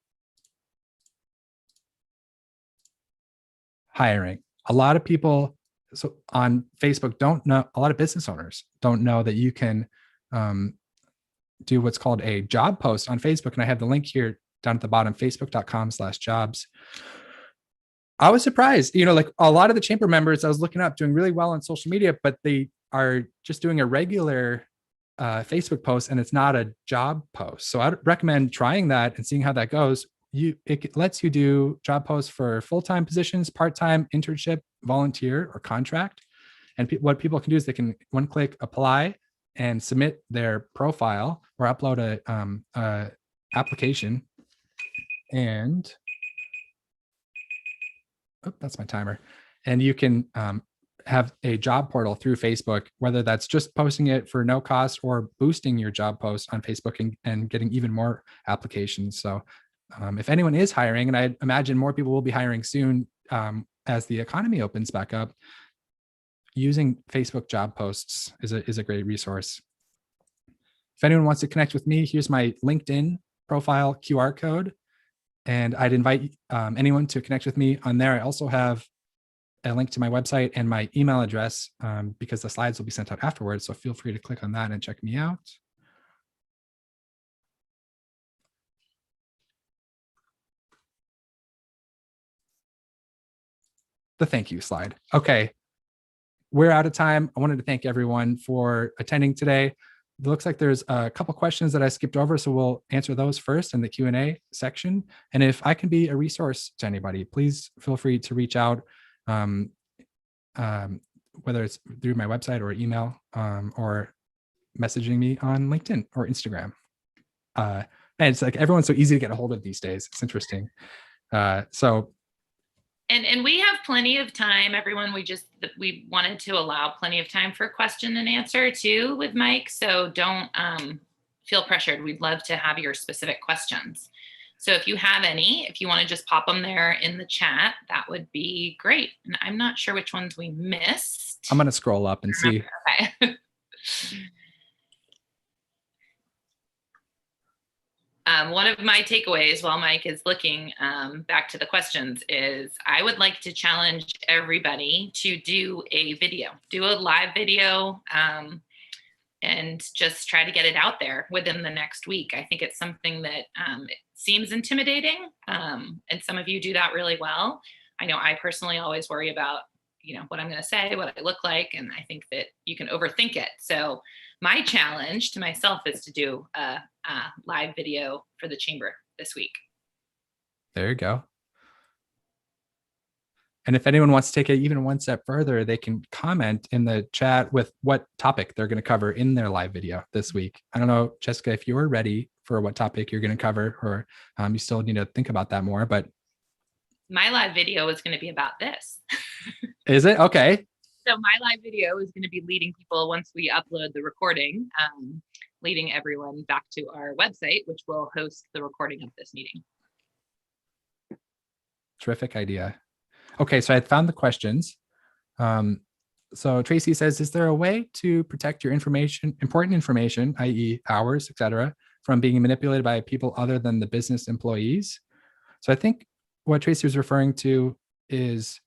hiring. A lot of people on Facebook don't know, a lot of business owners don't know that you can do what's called a job post on Facebook. And I have the link here down at the bottom, facebook.com/jobs. I was surprised, like a lot of the chamber members I was looking up doing really well on social media, but they are just doing a regular Facebook post and it's not a job post. So I'd recommend trying that and seeing how that goes. It lets you do job posts for full-time positions, part-time, internship, volunteer, or contract. And what people can do is they can one click apply and submit their profile or upload a application. And that's my timer. And you can have a job portal through Facebook, whether that's just posting it for no cost or boosting your job post on Facebook and getting even more applications. So if anyone is hiring, and I imagine more people will be hiring soon as the economy opens back up, using Facebook job posts is a great resource. If anyone wants to connect with me, here's my LinkedIn profile QR code. And I'd invite anyone to connect with me on there. I also have a link to my website and my email address because the slides will be sent out afterwards. So feel free to click on that and check me out. The thank you slide. Okay, we're out of time. I wanted to thank everyone for attending today. It looks like there's a couple questions that I skipped over, so we'll answer those first in the Q&A section. And if I can be a resource to anybody, please feel free to reach out, whether it's through my website or email or messaging me on LinkedIn or Instagram. And it's like everyone's so easy to get a hold of these days. It's interesting. And we have plenty of time, everyone. We wanted to allow plenty of time for question and answer too with Mike. So don't feel pressured. We'd love to have your specific questions. So if you have any, if you want to just pop them there in the chat, that would be great. And I'm not sure which ones we missed. I'm going to scroll up and see. Okay. One of my takeaways while Mike is looking back to the questions is I would like to challenge everybody to do a video, do a live video, and just try to get it out there within the next week. I think it's something that it seems intimidating, and some of you do that really well. I know I personally always worry about, what I'm going to say, what I look like, and I think that you can overthink it. So my challenge to myself is to do a live video for the chamber this week. There you go. And if anyone wants to take it even one step further, they can comment in the chat with what topic they're going to cover in their live video this week. I don't know, Jessica, if you're ready for what topic you're going to cover, or you still need to think about that more, but. My live video is going to be about this. Is it? Okay. So my live video is going to be leading people once we upload the recording, leading everyone back to our website, which will host the recording of this meeting. Terrific idea. Okay, so I found the questions. So Tracy says, is there a way to protect your information, important information, i.e. hours, et cetera, from being manipulated by people other than the business employees? So I think what Tracy was referring to is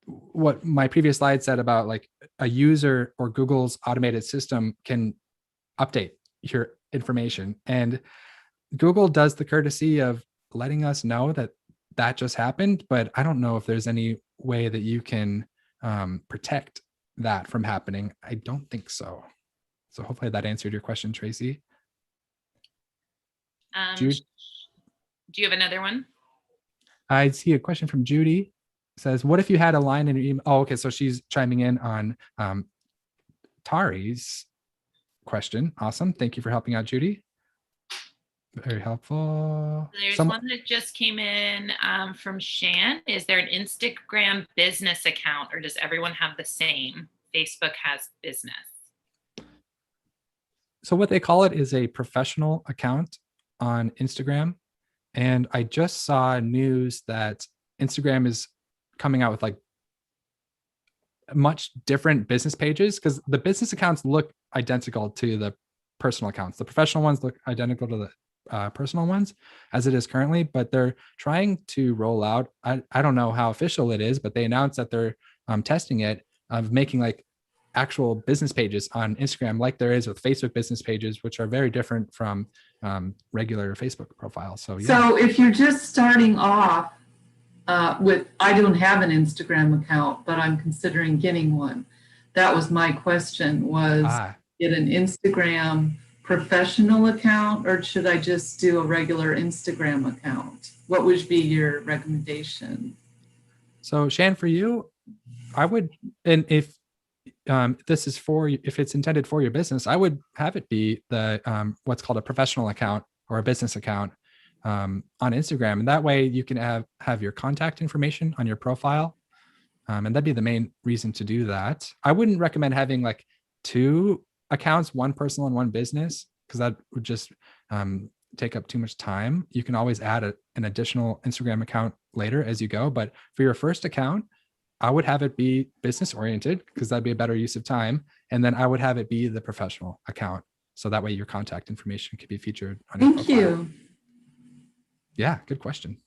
what my previous slide said about like a user or Google's automated system can update your information. And Google does the courtesy of letting us know that that just happened, but I don't know if there's any way that you can protect that from happening. I don't think so. So hopefully that answered your question, Tracy. Do you have another one? I see a question from Judy. It says, what if you had a line in your email? Oh, okay. So she's chiming in on Tari's question. Awesome. Thank you for helping out, Judy. Very helpful. There's one that just came in from Shan. Is there an Instagram business account, or does everyone have the same? Facebook has business. So what they call it is a professional account on Instagram. And I just saw news that Instagram is coming out with like much different business pages, because the business accounts look identical to the personal accounts. The professional ones look identical to the personal ones as it is currently, but they're trying to roll out, I don't know how official it is, but they announced that they're testing it, of making like actual business pages on Instagram, like there is with Facebook business pages, which are very different from regular Facebook profiles. So, yeah. So if you're just starting off with, I don't have an Instagram account, but I'm considering getting one. That was my question, was get an Instagram professional account, or should I just do a regular Instagram account? What would be your recommendation? So Shan, for you, I would, and if this is for, if it's intended for your business, I would have it be the what's called a professional account or a business account on Instagram. And that way you can have your contact information on your profile. And that'd be the main reason to do that. I wouldn't recommend having like two accounts, one personal and one business, because that would just take up too much time. You can always add an additional Instagram account later as you go. But for your first account, I would have it be business oriented, because that'd be a better use of time. And then I would have it be the professional account. So that way your contact information could be featured on your profile. Thank you. Yeah, good question.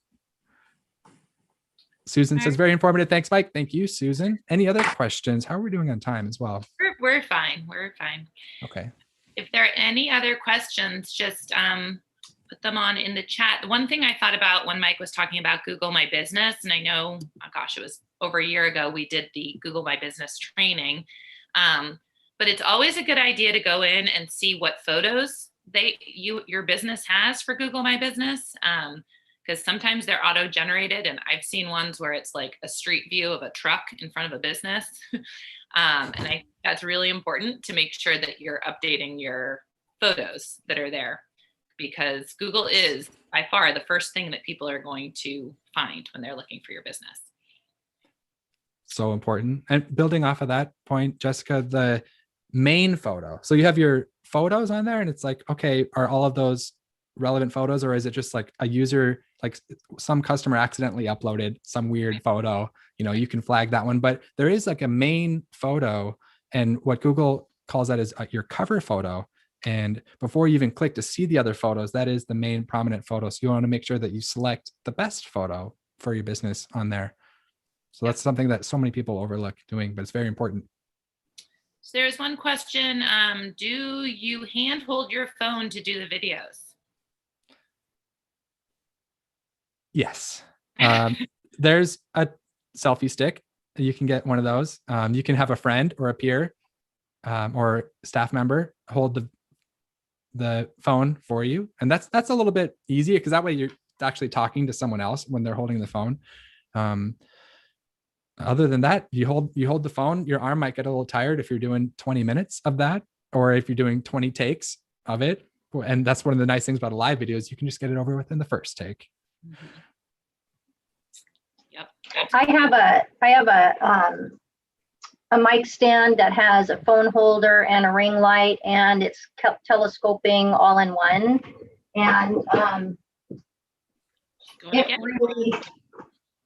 Susan says, very informative. Thanks, Mike. Thank you, Susan. Any other questions? How are we doing on time as well? We're fine. We're fine. Okay. If there are any other questions, just put them on in the chat. One thing I thought about when Mike was talking about Google My Business, and I know, oh gosh, it was over a year ago, we did the Google My Business training. But it's always a good idea to go in and see what photos your business has for Google My Business. Because sometimes they're auto-generated, and I've seen ones where it's like a street view of a truck in front of a business. And I think that's really important to make sure that you're updating your photos that are there, because Google is by far the first thing that people are going to find when they're looking for your business. So important. And building off of that point, Jessica, the main photo. So you have your photos on there, and it's like, okay, are all of those relevant photos, or is it just like a user, like some customer accidentally uploaded some weird photo? You can flag that one, but there is like a main photo, and what Google calls that is your cover photo. And before you even click to see the other photos, that is the main prominent photo. So you want to make sure that you select the best photo for your business on there. So that's something that so many people overlook doing, but it's very important. So there's one question. Do you hand hold your phone to do the videos? Yes. There's a selfie stick. You can get one of those. You can have a friend or a peer or staff member hold the phone for you. And that's a little bit easier, because that way you're actually talking to someone else when they're holding the phone. Other than that, you hold the phone, your arm might get a little tired if you're doing 20 minutes of that, or if you're doing 20 takes of it. And that's one of the nice things about a live video is you can just get it over with in the first take. Mm-hmm. Yep. I have a mic stand that has a phone holder and a ring light, and it's telescoping all in one. And it really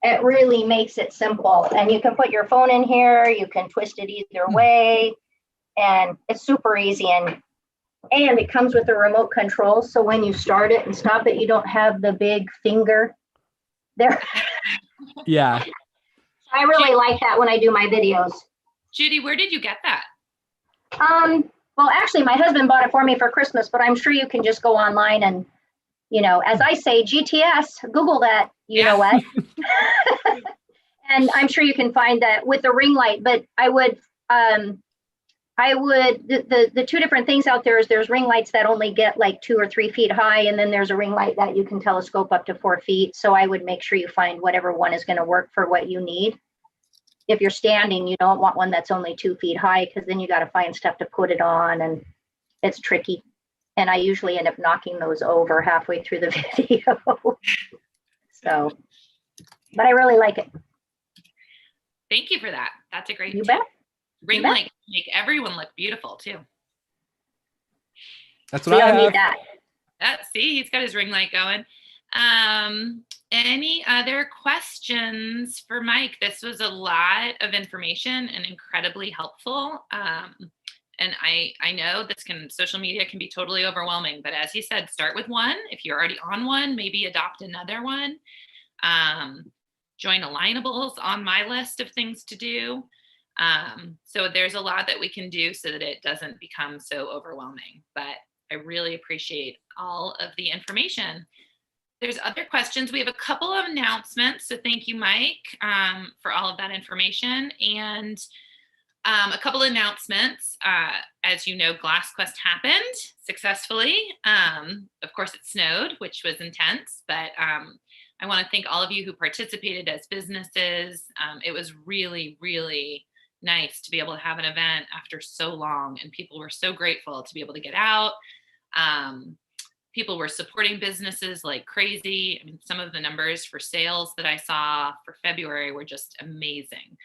It really makes it simple. And you can put your phone in here, you can twist it either way, and it's super easy. And it comes with a remote control. So when you start it and stop it, you don't have the big finger there. Yeah. I really like that when I do my videos. Judy, where did you get that? Well, actually, my husband bought it for me for Christmas, but I'm sure you can just go online and, as I say, GTS, Google that, you know what? And I'm sure you can find that with the ring light, but the two different things out there is there's ring lights that only get like 2 or 3 feet high. And then there's a ring light that you can telescope up to 4 feet. So I would make sure you find whatever one is going to work for what you need. If you're standing, you don't want one that's only 2 feet high, because then you got to find stuff to put it on, and it's tricky. And I usually end up knocking those over halfway through the video. So, but I really like it. Thank you for that. That's a great You tip. bet. Ring light make everyone look beautiful too. That's what I have. Need that. See, he's got his ring light going. Any other questions for Mike? This was a lot of information and incredibly helpful. And I know social media can be totally overwhelming, but as he said, start with one. If you're already on one, maybe adopt another one. Join Alignables on my list of things to do. So there's a lot that we can do so that it doesn't become so overwhelming, but I really appreciate all of the information. There's other questions. We have a couple of announcements. So thank you, Mike, for all of that information. And a couple of announcements. As you know, GlassQuest happened successfully. Of course, it snowed, which was intense, but I want to thank all of you who participated as businesses. It was really, really nice to be able to have an event after so long, and people were so grateful to be able to get out. People were supporting businesses like crazy. I mean, some of the numbers for sales that I saw for February were just amazing.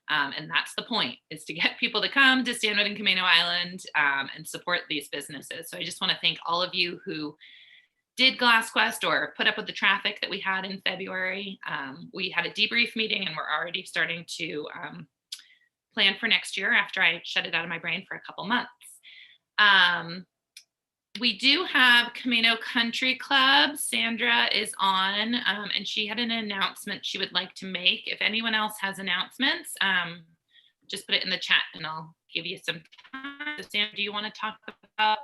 And that's the point, is to get people to come to Stanwood and Camano Island and support these businesses. So I just want to thank all of you who did GlassQuest or put up with the traffic that we had in February. We had a debrief meeting, and we're already starting to plan for next year after I shut it out of my brain for a couple months. We do have Camano Country Club. Sandra is on, and she had an announcement she would like to make. If anyone else has announcements, just put it in the chat and I'll give you some time. So Sandra, do you want to talk about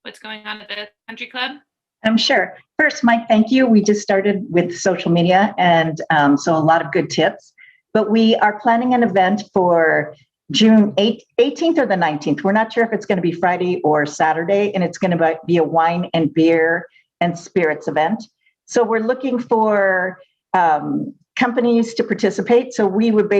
what's going on at the Country Club? I'm sure. First, Mike, thank you. We just started with social media, and so a lot of good tips. But we are planning an event for June 18th or the 19th. We're not sure if it's going to be Friday or Saturday, and it's going to be a wine and beer and spirits event. So we're looking for companies to participate. So we would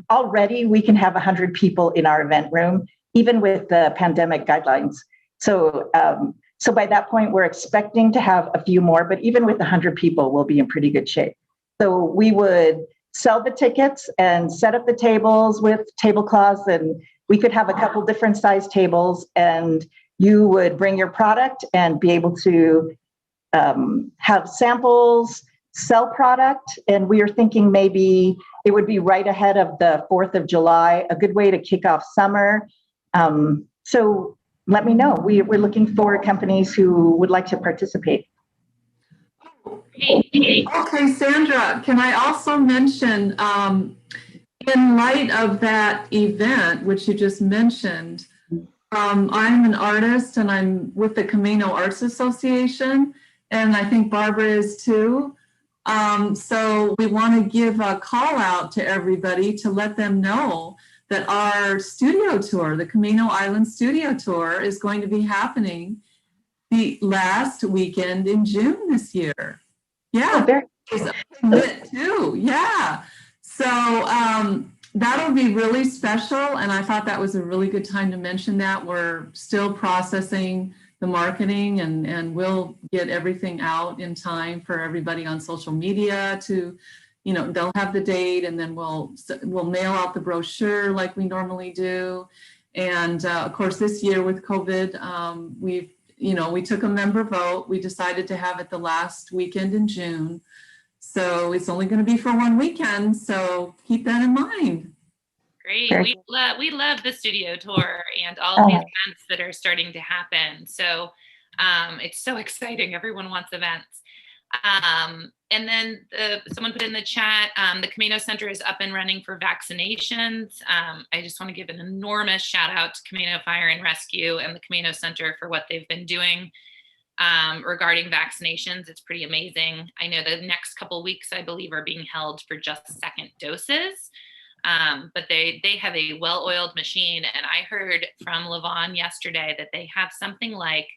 already we can have 100 people in our event room, even with the pandemic guidelines. So by that point, we're expecting to have a few more, but even with 100 people, we'll be in pretty good shape. So we would sell the tickets and set up the tables with tablecloths, and we could have a couple different size tables, and you would bring your product and be able to have samples, sell product. And we are thinking maybe it would be right ahead of the 4th of July, a good way to kick off summer. So let me know. We're looking for companies who would like to participate. Okay, Sandra, can I also mention, in light of that event, which you just mentioned, I'm an artist and I'm with the Camano Arts Association, and I think Barbara is too. So we want to give a call out to everybody to let them know that our studio tour, the Camano Island Studio Tour, is going to be happening the last weekend in June this year. Yeah, there's a bit too. Yeah. So that'll be really special. And I thought that was a really good time to mention that. We're still processing the marketing, and we'll get everything out in time for everybody on social media to, they'll have the date, and then we'll mail out the brochure like we normally do. And of course, this year with COVID, we took a member vote. We decided to have it the last weekend in June. So it's only going to be for one weekend. So keep that in mind. Great. Sure. We love the studio tour and all of the events that are starting to happen. So it's so exciting. Everyone wants events. And then someone put in the chat, the Camano Center is up and running for vaccinations. I just want to give an enormous shout out to Camano Fire and Rescue and the Camano Center for what they've been doing regarding vaccinations. It's pretty amazing. I know the next couple weeks, I believe, are being held for just second doses. But they have a well-oiled machine. And I heard from Levon yesterday that they have something like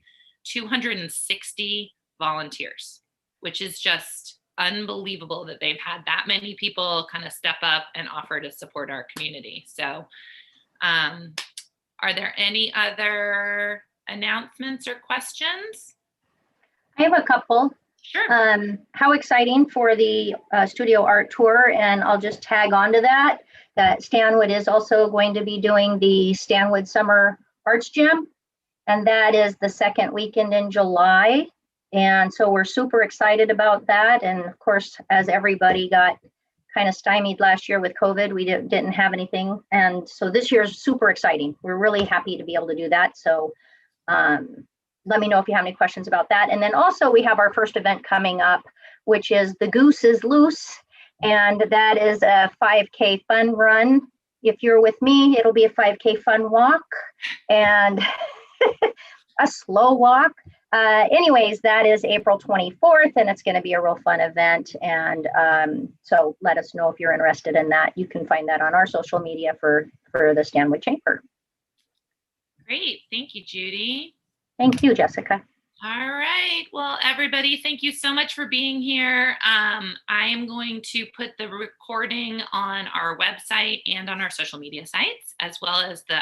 260 volunteers, which is just unbelievable that they've had that many people kind of step up and offer to support our community. So are there any other announcements or questions? I have a couple. Sure. How exciting for the studio art tour, and I'll just tag on to that Stanwood is also going to be doing the Stanwood Summer Arts Jam, and that is the second weekend in July. And so we're super excited about that. And of course, as everybody got kind of stymied last year with COVID, we didn't have anything. And so this year is super exciting. We're really happy to be able to do that. So let me know if you have any questions about that. And then also we have our first event coming up, which is The Goose is Loose. And that is a 5K fun run. If you're with me, it'll be a 5K fun walk and a slow walk. Anyways, that is April 24th, and it's going to be a real fun event. And so let us know if you're interested in that. You can find that on our social media for the Stanwood Chamber. Great. Thank you, Judy. Thank you, Jessica. All right. Well, everybody, thank you so much for being here. I am going to put the recording on our website and on our social media sites, as well as the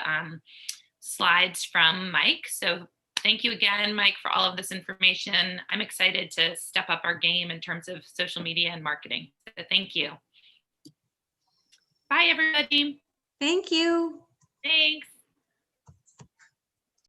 slides from Mike. So thank you again, Mike, for all of this information. I'm excited to step up our game in terms of social media and marketing. So thank you. Bye, everybody. Thank you.